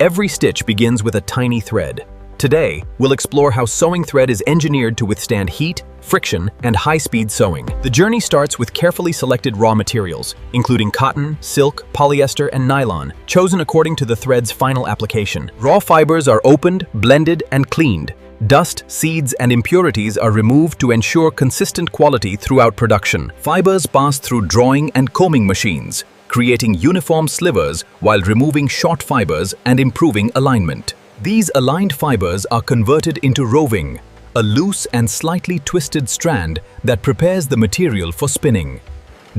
Every stitch begins with a tiny thread. Today, we'll explore how sewing thread is engineered to withstand heat, friction, and high-speed sewing. The journey starts with carefully selected raw materials, including cotton, silk, polyester, and nylon, chosen according to the thread's final application. Raw fibers are opened, blended, and cleaned. Dust, seeds, and impurities are removed to ensure consistent quality throughout production. Fibers pass through drawing and combing machines, creating uniform slivers while removing short fibers and improving alignment. These aligned fibers are converted into roving, a loose and slightly twisted strand that prepares the material for spinning.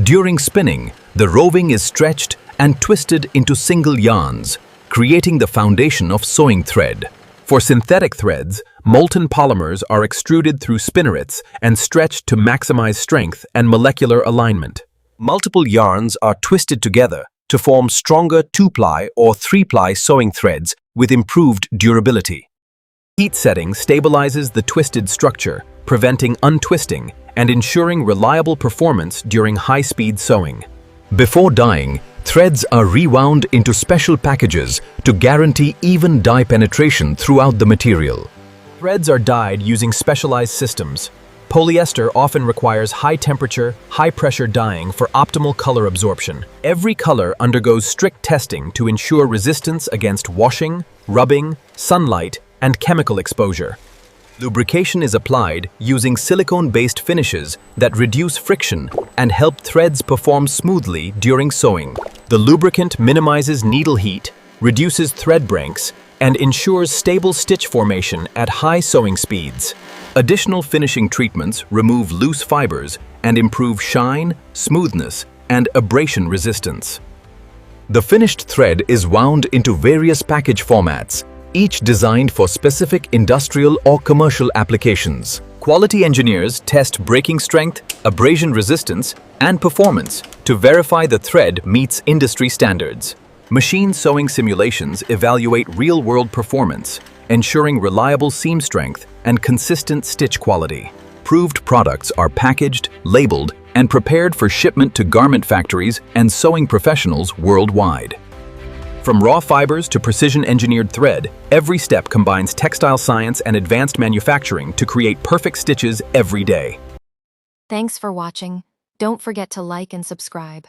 During spinning, the roving is stretched and twisted into single yarns, creating the foundation of sewing thread. For synthetic threads, molten polymers are extruded through spinnerets and stretched to maximize strength and molecular alignment. Multiple yarns are twisted together to form stronger 2-ply or 3-ply sewing threads with improved durability. Heat setting stabilizes the twisted structure, preventing untwisting and ensuring reliable performance during high-speed sewing. Before dyeing, threads are rewound into special packages to guarantee even dye penetration throughout the material. Threads are dyed using specialized systems. Polyester often requires high-temperature, high-pressure dyeing for optimal color absorption. Every color undergoes strict testing to ensure resistance against washing, rubbing, sunlight, and chemical exposure. Lubrication is applied using silicone-based finishes that reduce friction and help threads perform smoothly during sewing. The lubricant minimizes needle heat, reduces thread breaks, and ensures stable stitch formation at high sewing speeds. Additional finishing treatments remove loose fibers and improve shine, smoothness, and abrasion resistance. The finished thread is wound into various package formats, each designed for specific industrial or commercial applications. Quality engineers test breaking strength, abrasion resistance, and performance to verify the thread meets industry standards. Machine sewing simulations evaluate real-world performance, ensuring reliable seam strength and consistent stitch quality. Proved products are packaged, labeled, and prepared for shipment to garment factories and sewing professionals worldwide. From raw fibers to precision-engineered thread, every step combines textile science and advanced manufacturing to create perfect stitches every day. Thanks for watching. Don't forget to like and subscribe.